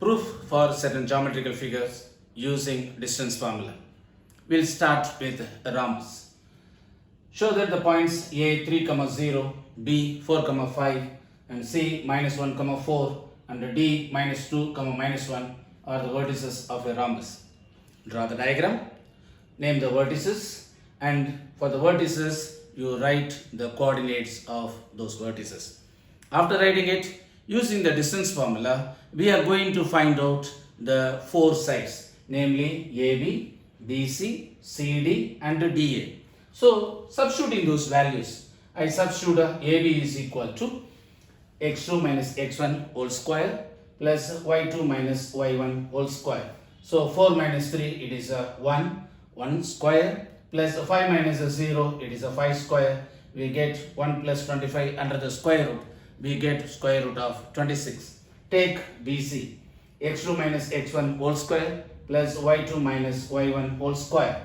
Proof for certain geometrical figures using distance formula. We'll start with a rhombus. Show that the points A 3, 0, B 4, 5 and C -1, 4 and D -2, -1 are the vertices of a rhombus. Draw the diagram, name the vertices, and for the vertices you write the coordinates of those vertices. After writing it, using the distance formula, we are going to find out the four sides, namely AB, BC, CD and DA. So, substituting those values, I substitute AB is equal to x2 minus x1 whole square plus y2 minus y1 whole square. So, 4 minus 3 it is a 1 square plus 5 minus a 0 it is a 5 square. We get 1 plus 25 under the square root. We get square root of 26. Take BC, x2 minus x1 whole square plus y2 minus y1 whole square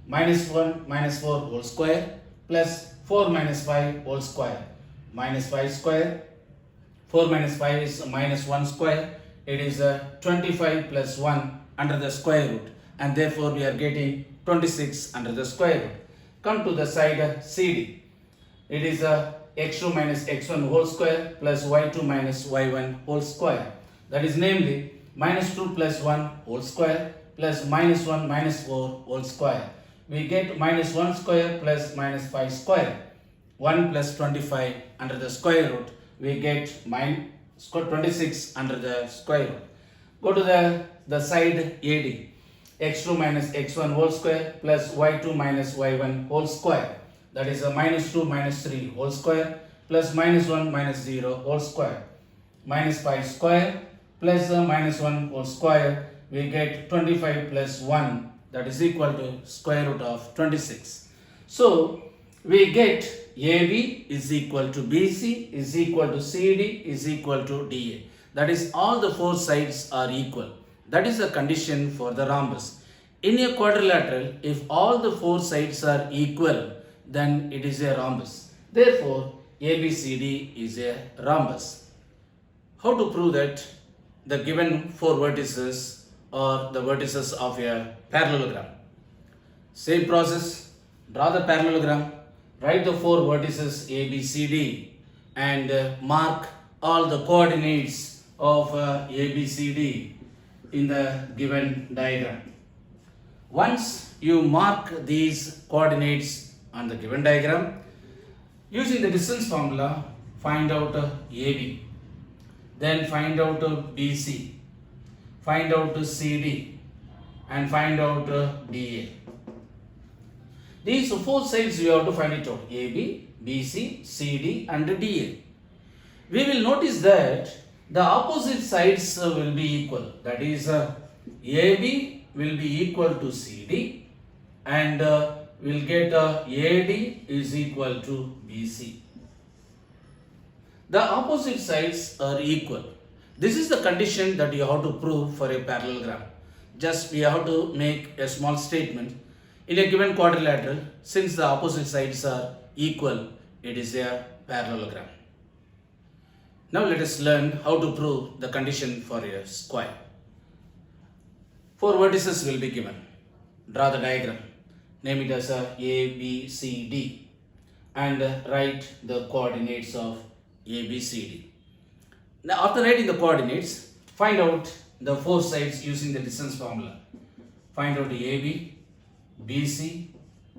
minus 1 minus 4 whole square plus 4 minus 5 whole square minus 5 square. 4 minus 5 is minus 1 square. It is a 25 plus 1 under the square root, and therefore we are getting 26 under the square root. Come to the side CD. It is a x2 minus x1 whole square plus y2 minus y1 whole square. That is namely minus 2 plus 1 whole square plus minus 1 minus 4 whole square. We get minus 1 square plus minus 5 square. 1 plus 25 under the square root. We get 26 under the square root. Go to the side AD. x2 minus x1 whole square plus y2 minus y1 whole square. That is a minus 2 minus 3 whole square plus minus 1 minus 0 whole square. Minus 5 square plus minus 1 whole square. We get 25 plus 1, that is equal to square root of 26. So, we get AB is equal to BC is equal to CD is equal to DA. That is, all the four sides are equal. That is the condition for the rhombus. In a quadrilateral, if all the four sides are equal, then it is a rhombus. Therefore, ABCD is a rhombus. How to prove that the given four vertices are the vertices of a parallelogram? Same process. Draw the parallelogram. Write the four vertices ABCD and mark all the coordinates of ABCD in the given diagram. Once you mark these coordinates on the given diagram, using the distance formula, find out AB, then find out BC, find out CD and find out DA. These four sides you have to find it out, AB, BC, CD and DA. We will notice that the opposite sides will be equal. That is, AB will be equal to CD and we'll get AD is equal to BC. The opposite sides are equal. This is the condition that you have to prove for a parallelogram. Just we have to make a small statement. In a given quadrilateral, since the opposite sides are equal, it is a parallelogram. Now let us learn how to prove the condition for a square. Four vertices will be given. Draw the diagram. Name it as A, B, C, D and write the coordinates of A, B, C, D. Now after writing the coordinates, find out the four sides using the distance formula. Find out the AB, BC,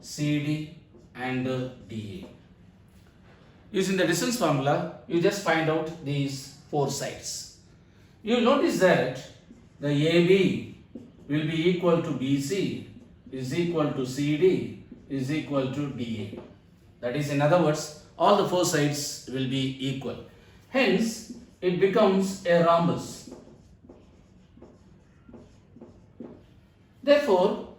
CD and DA. Using the distance formula, you just find out these four sides. You will notice that the AB will be equal to BC is equal to CD is equal to DA. That is, in other words, all the four sides will be equal. Hence, it becomes a rhombus. Therefore,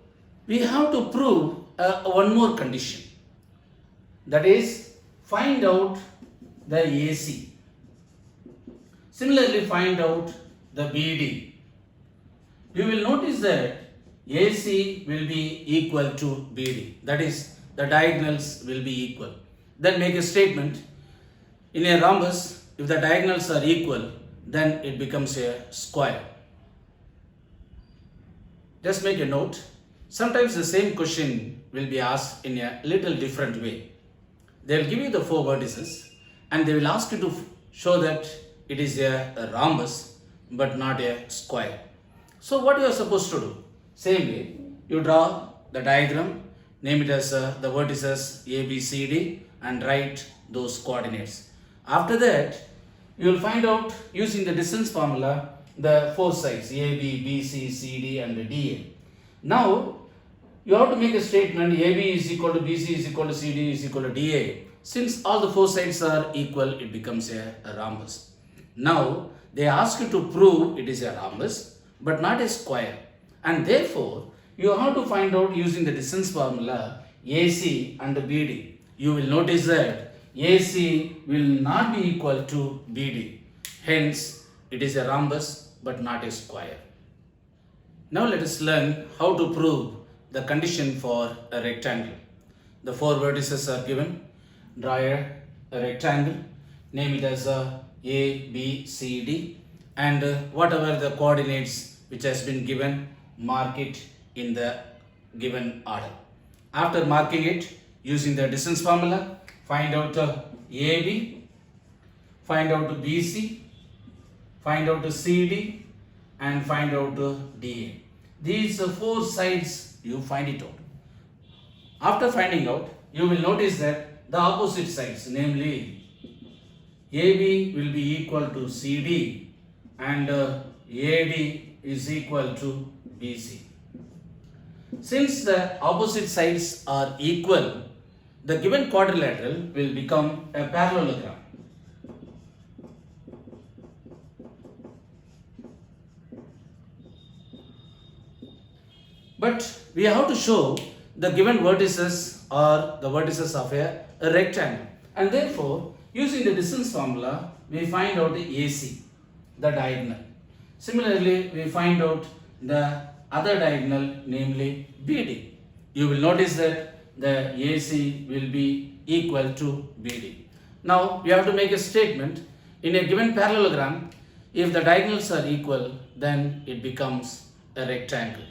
we have to prove one more condition. That is, find out the AC. Similarly, find out the BD. You will notice that AC will be equal to BD. That is, the diagonals will be equal. Then make a statement. In a rhombus, if the diagonals are equal, then it becomes a square. Just make a note. Sometimes the same question will be asked in a little different way. They will give you the four vertices and they will ask you to show that it is a rhombus but not a square. So what you are supposed to do? Same way, you draw the diagram, name it as the vertices A, B, C, D and write those coordinates. After that, you will find out using the distance formula the four sides A, B, B, C, C, D and DA. Now, you have to make a statement AB is equal to BC is equal to CD is equal to DA. Since all the four sides are equal, it becomes a rhombus. Now, they ask you to prove it is a rhombus but not a square. And therefore, you have to find out using the distance formula AC and BD. You will notice that AC will not be equal to BD. Hence, it is a rhombus but not a square. Now let us learn how to prove the condition for a rectangle. The four vertices are given. Draw a rectangle. Name it as A, B, C, D. And whatever the coordinates which has been given, mark it in the given order. After marking it, using the distance formula, find out AB, find out BC, find out CD and find out DA. These four sides you find it out. After finding out, you will notice that the opposite sides, namely AB will be equal to CD and AD is equal to BC. Since the opposite sides are equal, the given quadrilateral will become a parallelogram. But we have to show the given vertices are the vertices of a rectangle. And therefore, using the distance formula, we find out the AC, the diagonal. Similarly, we find out the other diagonal, namely BD. You will notice that the AC will be equal to BD. Now, we have to make a statement. In a given parallelogram, if the diagonals are equal, then it becomes a rectangle.